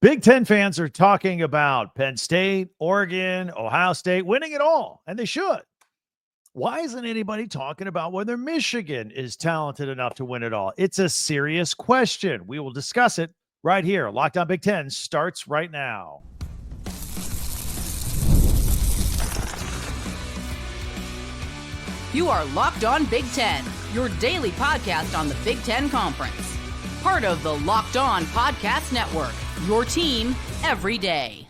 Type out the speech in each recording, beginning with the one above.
Big Ten fans are talking about Penn State, Oregon, Ohio State winning it all, and they should. Why isn't anybody talking about whether Michigan is talented enough to win it all? It's a serious question. We will discuss it right here. Locked On Big Ten starts right now. You are Locked On Big Ten, your daily podcast on the Big Ten Conference. Part of the Locked On Podcast Network, your team every day.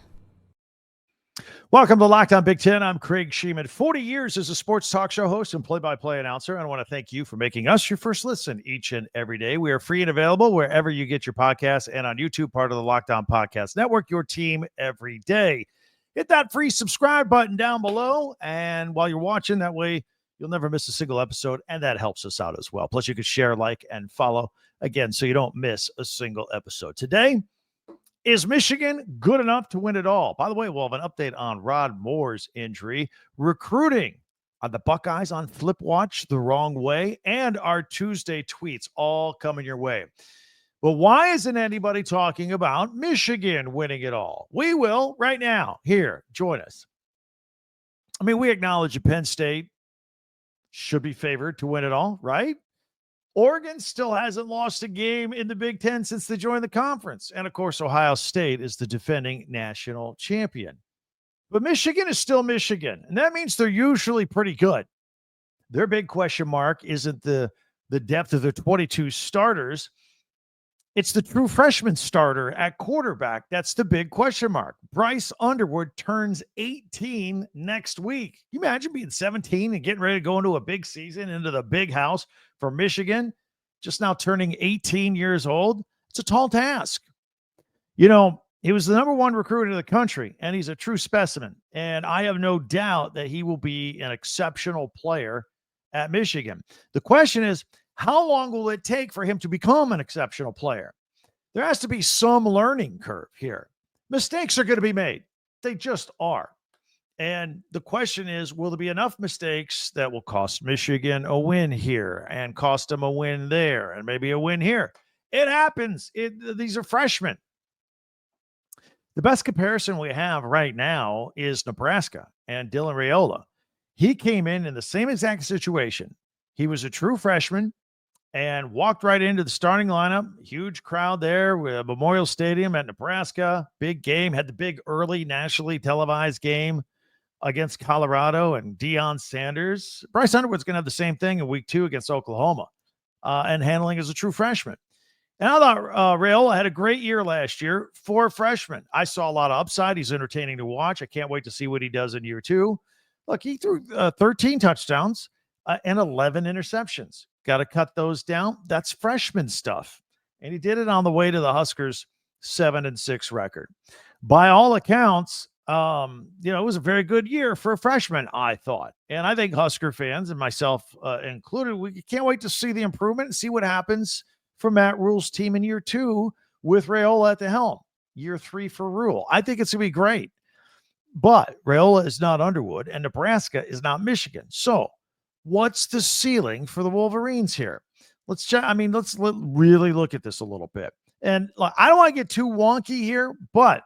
Welcome to Locked On Big Ten. I'm Craig Sheeman. 40 years as a sports talk show host and play-by-play announcer. And I want to thank you for making us your first listen each and every day. We are free and available wherever you get your podcasts and on YouTube, part of the Locked On Podcast Network, your team every day. Hit that free subscribe button down below. And while you're watching, that way you'll never miss a single episode, and that helps us out as well. Plus, you can share, like, and follow, again, so you don't miss a single episode. Today, is Michigan good enough to win it all? By the way, we'll have an update on Rod Moore's injury, recruiting on the Buckeyes on Flip Watch the wrong way, and our Tuesday tweets all coming your way. But why isn't anybody talking about Michigan winning it all? We will right now. Here, join us. I mean, we acknowledge that Penn State should be favored to win it all, right? Oregon still hasn't lost a game in the Big Ten since they joined the conference. And, of course, Ohio State is the defending national champion. But Michigan is still Michigan, and that means they're usually pretty good. Their big question mark isn't the depth of their 22 starters. It's the true freshman starter at quarterback. That's the big question mark. BRYCE Underwood turns 18 next week. Can you imagine being 17 and getting ready to go into a big season, into the big house for Michigan, just now turning 18 years old? It's a tall task. You know, he was the number one recruit in the country, and he's a true specimen. And I have no doubt that he will be an exceptional player at Michigan. The question is, how long will it take for him to become an exceptional player? There has to be some learning curve here. Mistakes are going to be made. They just are. And the question is, will there be enough mistakes that will cost Michigan a win here and cost them a win there and maybe a win here? It happens. These are freshmen. The best comparison we have right now is Nebraska and Dylan Raiola. He came in the same exact situation. He was a true freshman and walked right into the starting lineup. Huge crowd there with Memorial Stadium at Nebraska. Big game. Had the big early nationally televised game against Colorado and Deion Sanders. Bryce Underwood's going to have the same thing in week 2 against Oklahoma and handling as a true freshman. And I thought Raiola had a great year last year for a freshman. I saw a lot of upside. He's entertaining to watch. I can't wait to see what he does in year 2. Look, he threw 13 touchdowns and 11 interceptions. Got to cut those down. That's freshman stuff. And he did it on the way to the Huskers' 7-6 record. By all accounts, it was a very good year for a freshman, I thought. And I think Husker fans, and myself included, we can't wait to see the improvement and see what happens for Matt Rule's team in year 2 with Raiola at the helm. Year 3 for Rule. I think it's going to be great. But Raiola is not Underwood, and Nebraska is not Michigan. So what's the ceiling for the Wolverines here? Let's really look at this a little bit. And I don't want to get too wonky here, but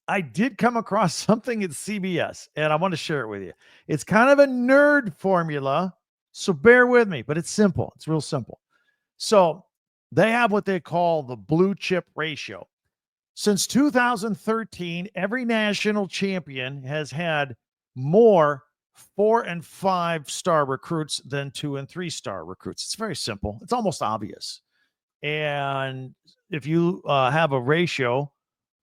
I did come across something at CBS, and I want to share it with you. It's kind of a nerd formula, so bear with me, but it's simple. It's real simple. So they have what they call the blue chip ratio. Since 2013, every national champion has had more 4- and 5-star recruits than 2- and 3-star recruits. It's very simple. It's almost obvious. And if you have a ratio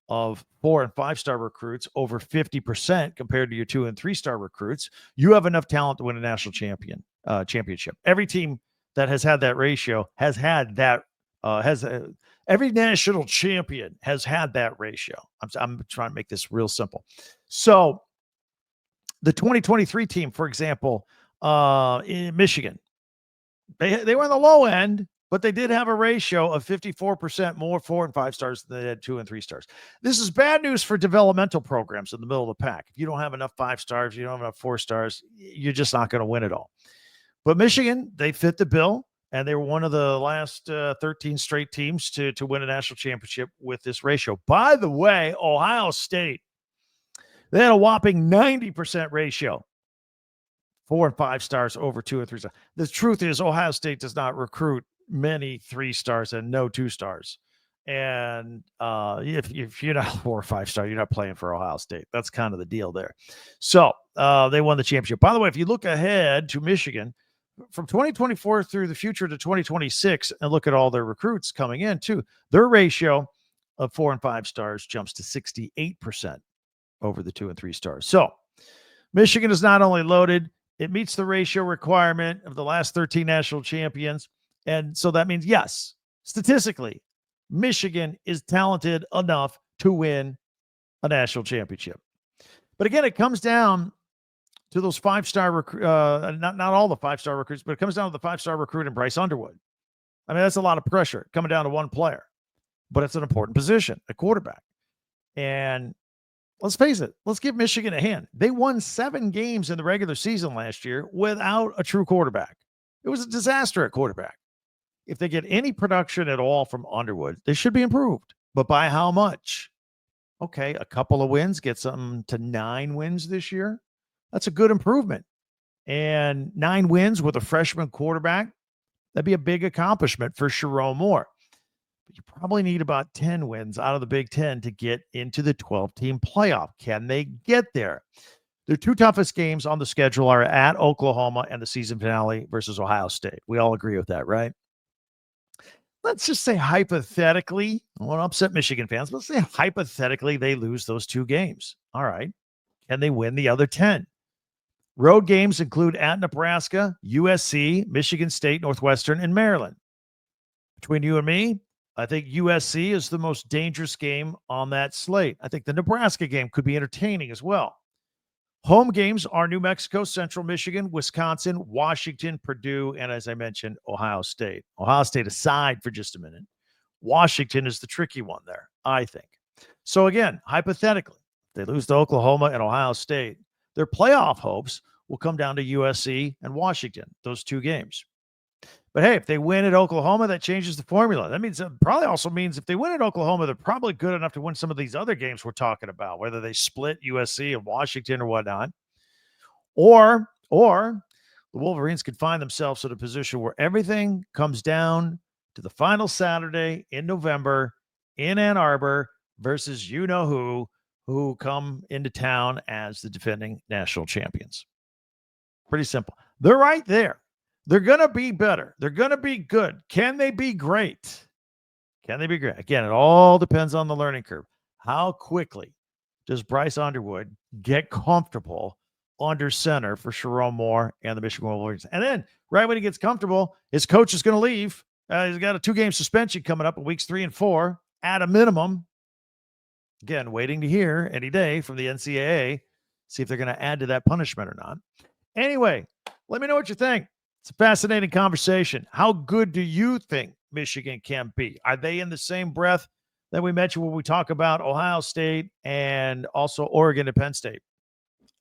of 4- and 5-star recruits over 50% compared to your 2- and 3-star recruits, you have enough talent to win a national championship. Every team that has had that ratio has had that. Every national champion has had that ratio. I'm trying to make this real simple. So the 2023 team, for example, in Michigan, they were on the low end, but they did have a ratio of 54% more 4- and 5-stars than they had 2- and 3-stars. This is bad news for developmental programs in the middle of the pack. If you don't have enough 5-stars, you don't have enough 4-stars, you're just not going to win it all. But Michigan, they fit the bill. And they were one of the last 13 straight teams to win a national championship with this ratio. By the way, Ohio State, they had a whopping 90% ratio. 4 and 5 stars over 2 and 3 stars. The truth is, Ohio State does not recruit many 3 stars and no 2 stars. And if you're not 4 or 5 star, you're not playing for Ohio State. That's kind of the deal there. So they won the championship. By the way, if you look ahead to Michigan from 2024 through the future to 2026 and look at all their recruits coming in too, their ratio of 4 and 5 stars jumps to 68% over the 2 and 3 stars. So Michigan is not only loaded, it meets the ratio requirement of the last 13 national champions. And so that means, yes, statistically, Michigan is talented enough to win a national championship. But again, it comes down to those 5-star not all the 5-star recruits, but it comes down to the 5-star recruit in BRYCE Underwood. I mean, that's a lot of pressure coming down to one player, but it's an important position, a quarterback. And let's face it, let's give Michigan a hand. They won 7 games in the regular season last year without a true quarterback. It was a disaster at quarterback. If they get any production at all from Underwood, they should be improved. But by how much? Okay, a couple of wins, get something to 9 wins this year. That's a good improvement. And 9 wins with a freshman quarterback, that'd be a big accomplishment for Sherrone Moore. But you probably need about 10 wins out of the Big Ten to get into the 12-team playoff. Can they get there? Their 2 toughest games on the schedule are at Oklahoma and the season finale versus Ohio State. We all agree with that, right? Let's just say hypothetically, I won't upset Michigan fans, but let's say hypothetically they lose those 2 games. All right. Can they win the other 10? Road games include at Nebraska, USC, Michigan State, Northwestern, and Maryland. Between you and me, I think USC is the most dangerous game on that slate. I think the Nebraska game could be entertaining as well. Home games are New Mexico, Central Michigan, Wisconsin, Washington, Purdue, and as I mentioned, Ohio State. Ohio State aside for just a minute. Washington is the tricky one there, I think. So again, hypothetically, if they lose to Oklahoma and Ohio State, their playoff hopes will come down to USC and Washington, those 2 games. But hey, if they win at Oklahoma, that changes the formula. That means it probably also means if they win at Oklahoma, they're probably good enough to win some of these other games we're talking about, whether they split USC and Washington or whatnot. Or the Wolverines could find themselves in a position where everything comes down to the final Saturday in November in Ann Arbor versus you-know-who come into town as the defending national champions. Pretty simple. They're right there. They're going to be better. They're going to be good. Can they be great? Can they be great? Again, it all depends on the learning curve. How quickly does BRYCE Underwood get comfortable under center for Sherrone Moore and the Michigan Wolverines? And then right when he gets comfortable, his coach is going to leave. He's got a 2-game suspension coming up in weeks 3 and 4 at a minimum. Again, waiting to hear any day from the NCAA, see if they're going to add to that punishment or not. Anyway, let me know what you think. It's a fascinating conversation. How good do you think Michigan can be? Are they in the same breath that we mentioned when we talk about Ohio State and also Oregon and Penn State?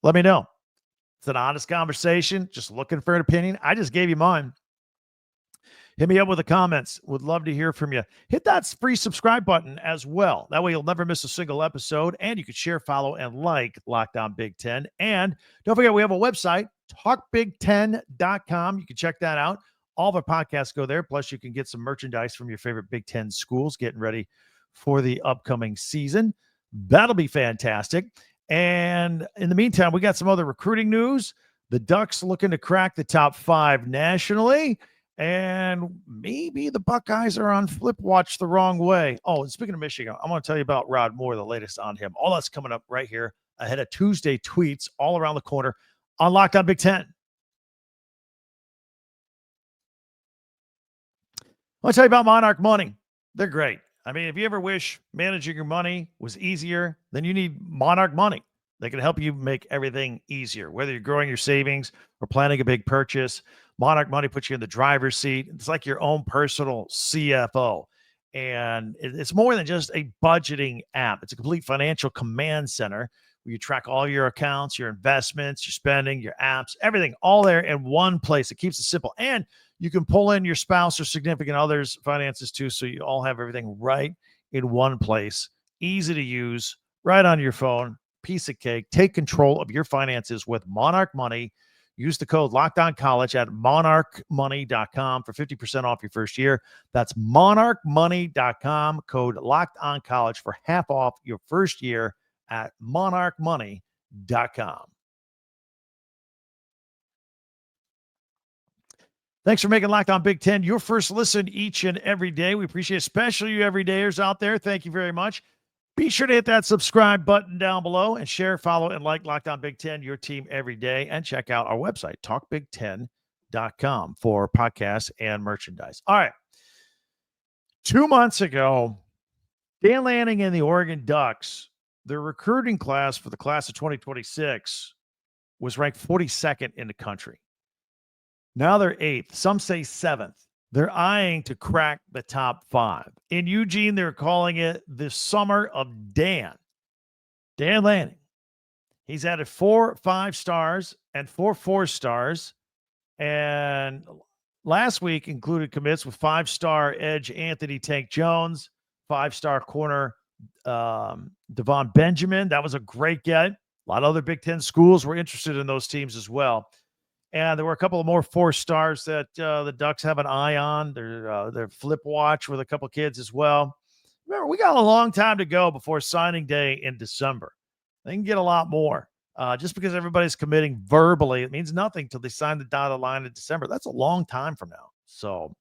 Let me know. It's an honest conversation. Just looking for an opinion. I just gave you mine. Hit me up with the comments. Would love to hear from you. Hit that free subscribe button as well. That way you'll never miss a single episode. And you can share, follow, and like Locked On Big Ten. And don't forget, we have a website, talkbig10.com. You can check that out. All of our podcasts go there. Plus, you can get some merchandise from your favorite Big Ten schools getting ready for the upcoming season. That'll be fantastic. And in the meantime, we got some other recruiting news. The Ducks looking to crack the top 5 nationally. And maybe the Buckeyes are on flip watch the wrong way. Oh, and speaking of Michigan, I'm going to tell you about Rod Moore, the latest on him. All that's coming up right here ahead of Tuesday tweets all around the corner on Locked On Big Ten. I want to tell you about Monarch Money. They're great. I mean, if you ever wish managing your money was easier, then you need Monarch Money. They can help you make everything easier, whether you're growing your savings or planning a big purchase. Monarch Money puts you in the driver's seat. It's like your own personal CFO. And it's more than just a budgeting app. It's a complete financial command center where you track all your accounts, your investments, your spending, your apps, everything all there in one place. It keeps it simple. And You can pull in your spouse or significant other's finances too, so you all have everything right in one place. Easy to use, right on your phone. Piece of cake. Take control of your finances with Monarch Money. Use the code LOCKEDONCollege at monarchmoney.com for 50% off your first year. That's monarchmoney.com, code LOCKEDONCollege for half off your first year at monarchmoney.com. Thanks for making Locked On Big Ten your first listen each and every day. We appreciate it, especially you everydayers out there. Thank you very much. Be sure to hit that subscribe button down below and share, follow, and like Locked On Big Ten, your team every day. And check out our website, talkbig10.com, for podcasts and merchandise. All right. 2 months ago, Dan Lanning and the Oregon Ducks, their recruiting class for the class of 2026 was ranked 42nd in the country. Now they're 8th. Some say 7th. They're eyeing to crack the top 5. In Eugene, they're calling it the summer of Dan. Dan Lanning. He's added 4 5-stars and 4 4-stars. And last week included commits with 5-star edge Anthony Tank Jones, 5-star corner Devon Benjamin. That was a great get. A lot of other Big Ten schools were interested in those teams as well. And there were a couple of more 4-stars that the Ducks have an eye on. Their flip watch with a couple of kids as well. Remember, we got a long time to go before signing day in December. They can get a lot more. Just because everybody's committing verbally, it means nothing till they sign the dotted line in December. That's a long time from now. So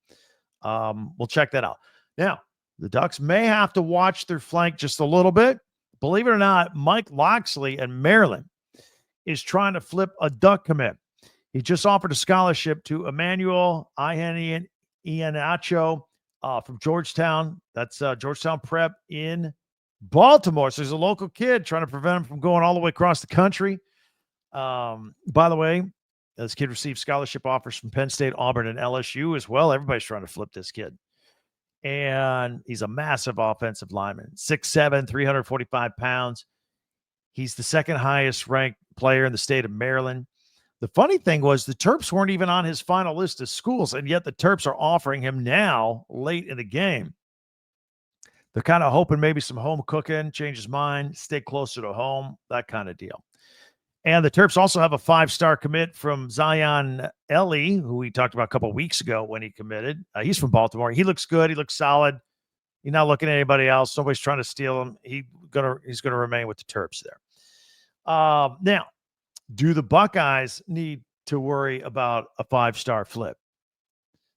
we'll check that out. Now, the Ducks may have to watch their flank just a little bit. Believe it or not, Mike Loxley in Maryland is trying to flip a Duck commit. He just offered a scholarship to IMMANUEL IHEANACHO from Georgetown. That's Georgetown Prep in Baltimore. So he's a local kid trying to prevent him from going all the way across the country. By the way, this kid received scholarship offers from Penn State, Auburn, and LSU as well. Everybody's trying to flip this kid. And he's a massive offensive lineman, 6'7", 345 pounds. He's the second highest ranked player in the state of Maryland. The funny thing was the Terps weren't even on his final list of schools, and yet the Terps are offering him now late in the game. They're kind of hoping maybe some home cooking, change his mind, stay closer to home, that kind of deal. And the Terps also have a 5-star commit from Zion Ellie, who we talked about a couple of weeks ago when he committed. He's from Baltimore. He looks good. He looks solid. He's not looking at anybody else. Nobody's trying to steal him. He's gonna remain with the Terps there. Now, do the Buckeyes need to worry about a 5-star flip?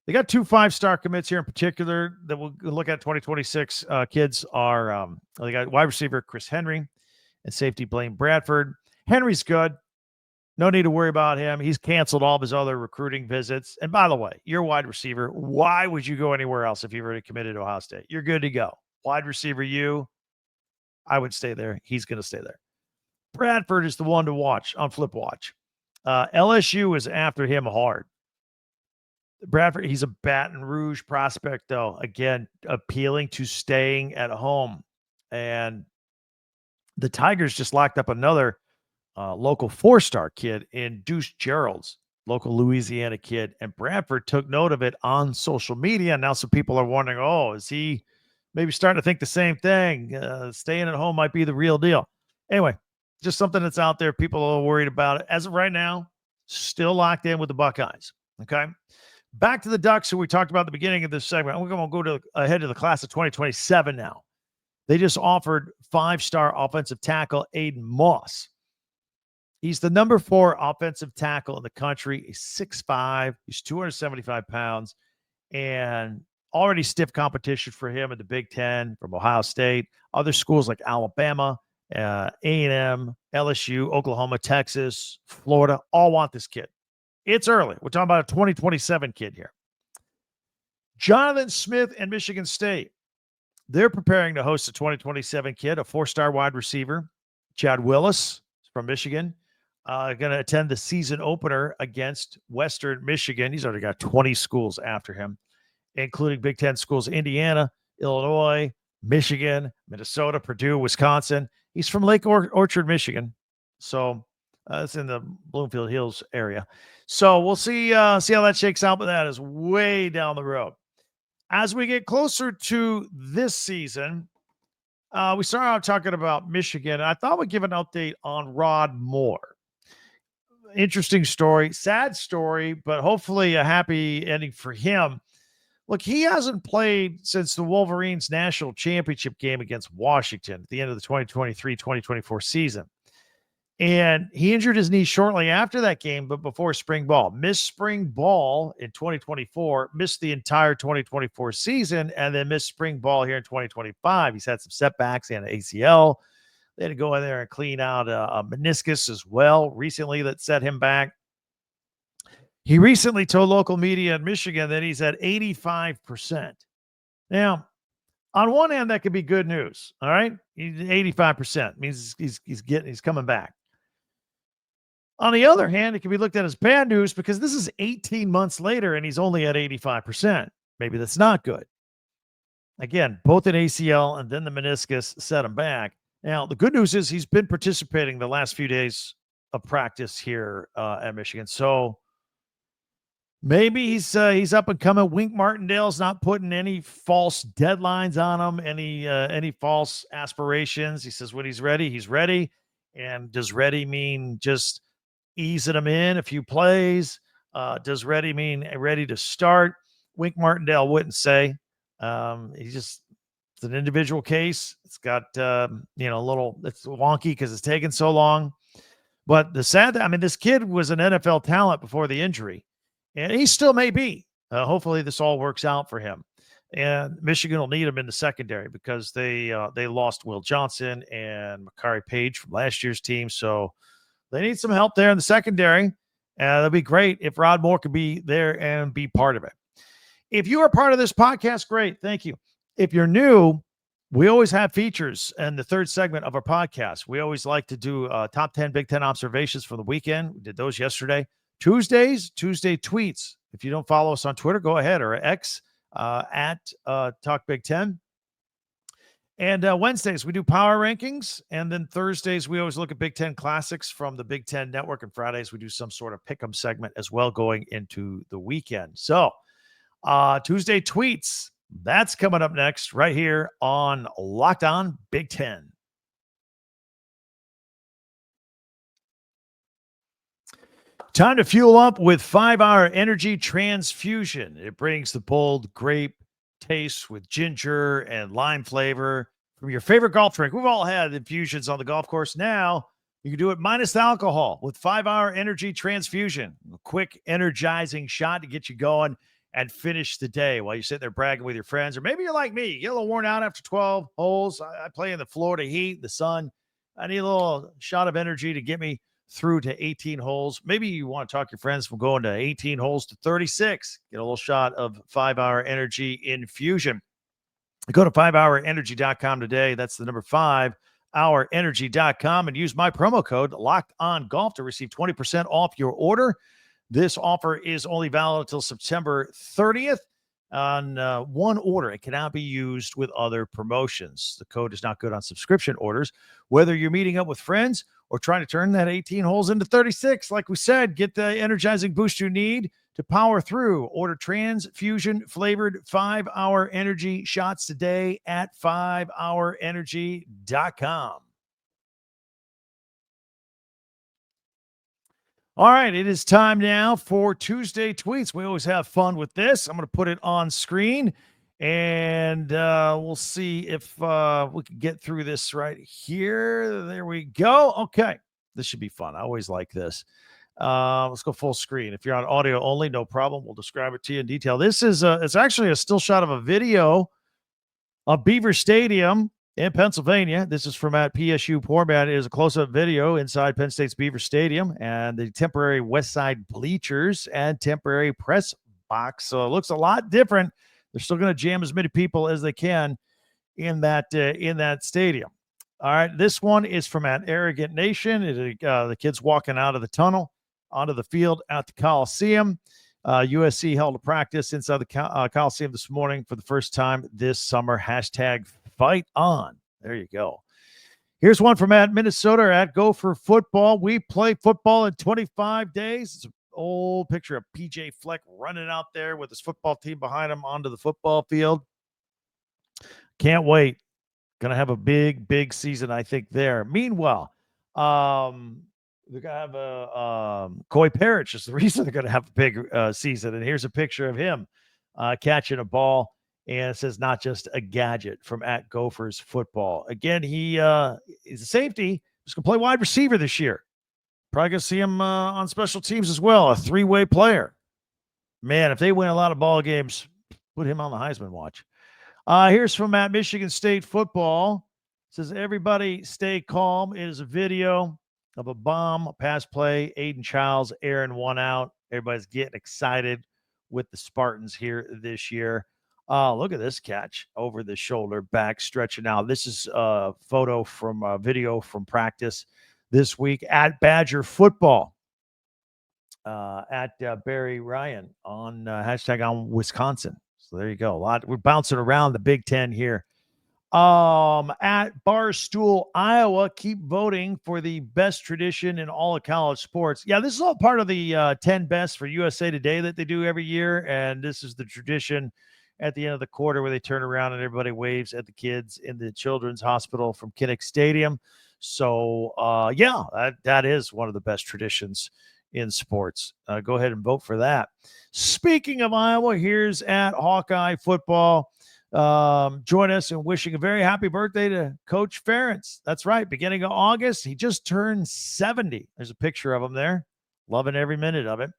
They got 2 5-star commits here in particular that we'll look at. 2026 kids are they got wide receiver Chris Henry and safety Blaine Bradford. Henry's good. No need to worry about him. He's canceled all of his other recruiting visits. And by the way, you're a wide receiver. Why would you go anywhere else if you've already committed to Ohio State? You're good to go. Wide receiver, I would stay there. He's going to stay there. Bradford is the one to watch on Flip Watch. LSU is after him hard. Bradford, he's a Baton Rouge prospect, though. Again, appealing to staying at home. And the Tigers just locked up another local 4-star kid in Deuce Gerald's, local Louisiana kid. And Bradford took note of it on social media. And now some people are wondering, is he maybe starting to think the same thing? Staying at home might be the real deal. Anyway, just something that's out there. People are worried about it. As of right now, still locked in with the Buckeyes. Okay. Back to the Ducks, who we talked about at the beginning of this segment. We're going to go ahead to the class of 2027 now. They just offered 5-star offensive tackle Aiden Moss. He's the number 4 offensive tackle in the country. He's 6'5". He's 275 pounds. And already stiff competition for him in the Big Ten from Ohio State. Other schools like Alabama, A&M, LSU, Oklahoma, Texas, Florida, all want this kid. It's early. We're talking about a 2027 kid here. Jonathan Smith and Michigan State. They're preparing to host a 2027 kid, a 4-star wide receiver. Chad Willis from Michigan. Going to attend the season opener against Western Michigan. He's already got 20 schools after him, including Big Ten schools, Indiana, Illinois, Michigan, Minnesota, Purdue, Wisconsin. He's from Lake Orchard, Michigan. So It's in the Bloomfield Hills area. So we'll see how that shakes out, but that is way down the road. As we get closer to this season, we started out talking about Michigan. I thought we'd give an update on Rod Moore. Interesting story, sad story, but hopefully a happy ending for him. Look, he hasn't played since the Wolverines national championship game against Washington at the end of the 2023-2024 season. And he injured his knee shortly after that game, but before spring ball. Missed spring ball in 2024, missed the entire 2024 season, and then missed spring ball here in 2025. He's had some setbacks and an ACL. They had to go in there and clean out a meniscus as well recently that set him back. He recently told local media in Michigan that he's at 85%. Now, on one hand, that could be good news. All right, he's 85%. Means he's coming back. On the other hand, it can be looked at as bad news because this is 18 months later and he's only at 85%. Maybe that's not good. Again, both an ACL and then the meniscus set him back. Now, the good news is he's been participating the last few days of practice here at Michigan. So maybe he's up and coming. Wink Martindale's not putting any false deadlines on him, any false aspirations. He says when he's ready. And does ready mean just easing him in a few plays? Does ready mean ready to start? Wink Martindale wouldn't say. It's an individual case. It's got it's wonky because it's taken so long. But this kid was an NFL talent before the injury, and he still may be. Hopefully, this all works out for him. And Michigan will need him in the secondary because they lost Will Johnson and Makari Page from last year's team, so they need some help there in the secondary. That'd be great if Rod Moore could be there and be part of it. If you are part of this podcast, great. Thank you. If you're new, we always have features in the third segment of our podcast. We always like to do top 10 Big Ten observations from the weekend. We did those yesterday. Tuesday tweets. If you don't follow us on Twitter, go ahead, or X at Talk Big Ten. And Wednesdays, we do power rankings. And then Thursdays, we always look at Big Ten classics from the Big Ten Network. And Fridays, we do some sort of pick 'em segment as well going into the weekend. So Tuesday tweets, that's coming up next right here on Locked On Big Ten. Time to fuel up with 5-Hour Energy Transfusion. It brings the bold grape taste with ginger and lime flavor from your favorite golf drink. We've all had infusions on the golf course. Now you can do it minus the alcohol with 5-Hour Energy Transfusion. A quick, energizing shot to get you going and finish the day while you're sitting there bragging with your friends. Or maybe you're like me, you get a little worn out after 12 holes. I play in the Florida heat, the sun. I need a little shot of energy to get me through to 18 holes. Maybe you want to talk your friends from going to 18 holes to 36. Get a little shot of 5-Hour Energy Infusion. Go to 5hourenergy.com today. That's the number 5hourenergy.com and use my promo code LOCKEDONGolf to receive 20% off your order. This offer is only valid until September 30th on one order. It cannot be used with other promotions. The code is not good on subscription orders. Whether you're meeting up with friends or trying to turn that 18 holes into 36, like we said, get the energizing boost you need to power through. Order transfusion flavored 5-Hour Energy shots today at 5hourenergy.com. All right, it is time now for Tuesday tweets. We always have fun with this. I'm going to put it on screen, and we'll see if we can get through this right here. There we go. Okay, this should be fun. I always like this. Let's go full screen. If you're on audio only, no problem. We'll describe it to you in detail. This is it's actually a still shot of a video of Beaver Stadium in Pennsylvania. This is from at PSU format. It is a close-up video inside Penn State's Beaver Stadium and the temporary west side bleachers and temporary press box. So it looks a lot different. They're still going to jam as many people as they can in that stadium. All right, this one is from at Arrogant Nation. The kids walking out of the tunnel onto the field at the Coliseum. USC held a practice inside the Coliseum this morning for the first time this summer. Hashtag fight on. There you go. Here's one from at Minnesota at Gopher Football. We play football in 25 days. It's an old picture of PJ Fleck running out there with his football team behind him onto the football field. Can't wait. Going to have a big season, I think, there. Meanwhile, they're going to have a Coy Parrish is the reason they're going to have a big season. And here's a picture of him catching a ball. And it says not just a gadget from at Gophers Football. Again, he is a safety. He's going to play wide receiver this year. Probably going to see him on special teams as well, a three-way player. Man, if they win a lot of ball games, put him on the Heisman watch. Here's from at Michigan State Football. It says, everybody stay calm. It is a video of a bomb, a pass play. Aiden Childs airing one out. Everybody's getting excited with the Spartans here this year. Look at this catch over the shoulder, back stretching out. This is a photo from a video from practice this week at Badger Football, at Barry Ryan on hashtag on Wisconsin. So there you go. We're bouncing around the Big Ten here. At Barstool, Iowa, keep voting for the best tradition in all of college sports. Yeah, this is all part of the 10 best for USA Today that they do every year. And this is the tradition at the end of the quarter where they turn around and everybody waves at the kids in the Children's Hospital from Kinnick Stadium. So, that is one of the best traditions in sports. Go ahead and vote for that. Speaking of Iowa, here's at Hawkeye Football. Join us in wishing a very happy birthday to Coach Ferentz. That's right. Beginning of August, he just turned 70. There's a picture of him there. Loving every minute of it.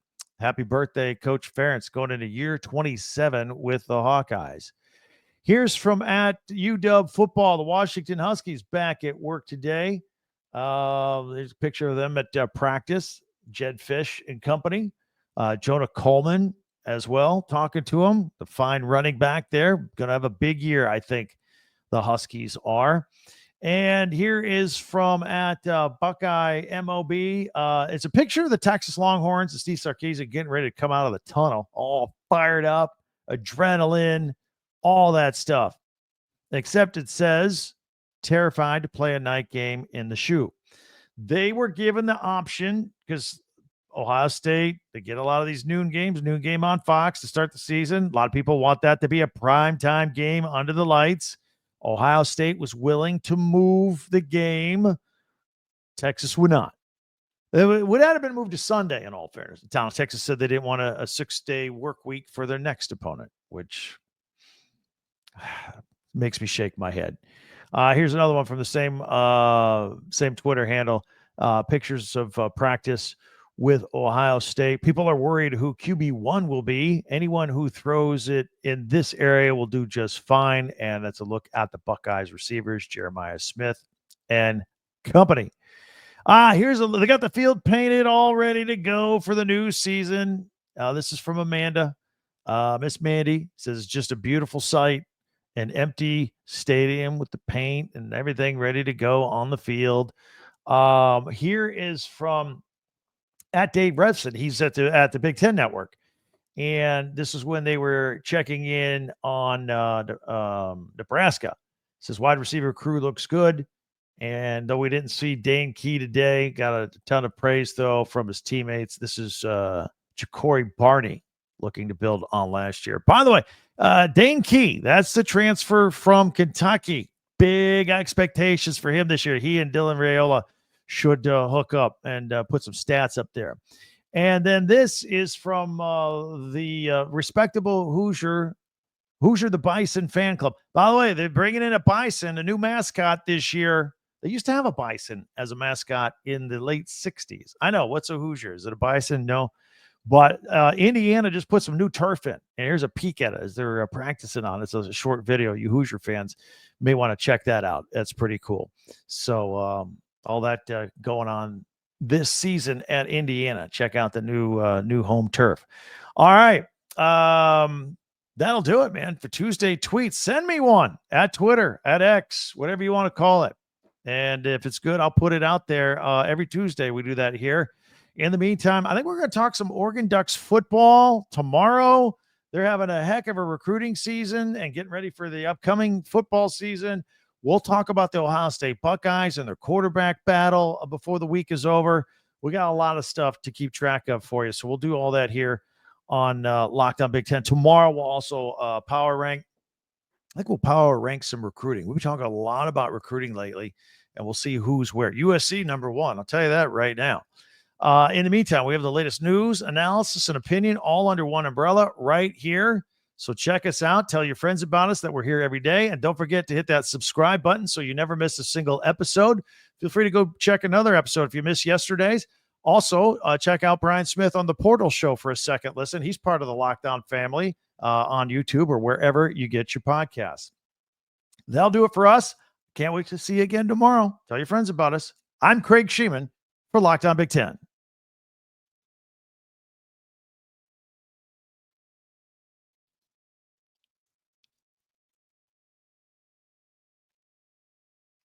Happy birthday, Coach Ferentz, going into year 27 with the Hawkeyes. Here's from at UW Football. The Washington Huskies back at work today. There's a picture of them at practice. Jed Fish and company. Jonah Coleman as well, talking to him. The fine running back there. Going to have a big year, I think the Huskies are. And here is from at Buckeye MOB. It's a picture of the Texas Longhorns and Steve Sarkisian getting ready to come out of the tunnel, all fired up, adrenaline, all that stuff. Except it says, terrified to play a night game in the shoe. They were given the option because Ohio State, they get a lot of these noon game on Fox to start the season. A lot of people want that to be a primetime game under the lights. Ohio State was willing to move the game. Texas would not. It would have been moved to Sunday, in all fairness. The town of Texas said they didn't want a 6-day work week for their next opponent, which makes me shake my head. Here's another one from the same Twitter handle. Pictures of practice with Ohio State. People are worried who QB1 will be. Anyone who throws it in this area will do just fine. And that's a look at the Buckeyes receivers, Jeremiah Smith and company. They got the field painted all ready to go for the new season. This is from Amanda. Miss Mandy says it's just a beautiful sight. An empty stadium with the paint and everything ready to go on the field. Here is from at Dave Revson. He's at the Big Ten Network. And this is when they were checking in on Nebraska. It says wide receiver crew looks good. And though we didn't see Dane Key today, got a ton of praise, though, from his teammates. This is Ja'Cory Barney looking to build on last year. By the way, Dane Key, that's the transfer from Kentucky. Big expectations for him this year. He and Dylan Raiola should hook up and put some stats up there. And then this is from the respectable Hoosier the Bison fan club. By the way, they're bringing in a bison, a new mascot this year. They used to have a bison as a mascot in the late 60s. I know. What's a Hoosier? Is it a bison? No. But Indiana just put some new turf in. And here's a peek at it as they're practicing on it. So it's a short video. You Hoosier fans may want to check that out. That's pretty cool. So all that going on this season at Indiana. Check out the new home turf. All right. That'll do it, man, for Tuesday tweets. Send me one at Twitter, at X, whatever you want to call it. And if it's good, I'll put it out there. Every Tuesday we do that here. In the meantime, I think we're going to talk some Oregon Ducks football tomorrow. They're having a heck of a recruiting season and getting ready for the upcoming football season. We'll talk about the Ohio State Buckeyes and their quarterback battle before the week is over. We got a lot of stuff to keep track of for you. So we'll do all that here on Locked On Big Ten. Tomorrow, we'll also power rank. I think we'll power rank some recruiting. We've been talking a lot about recruiting lately, and we'll see who's where. USC #1. I'll tell you that right now. In the meantime, we have the latest news, analysis, and opinion all under one umbrella right here. So check us out. Tell your friends about us that we're here every day. And don't forget to hit that subscribe button so you never miss a single episode. Feel free to go check another episode if you missed yesterday's. Also, check out Brian Smith on the Portal Show for a second listen. He's part of the Lockdown family on YouTube or wherever you get your podcasts. That'll do it for us. Can't wait to see you again tomorrow. Tell your friends about us. I'm Craig Sheeman for Locked On Big Ten.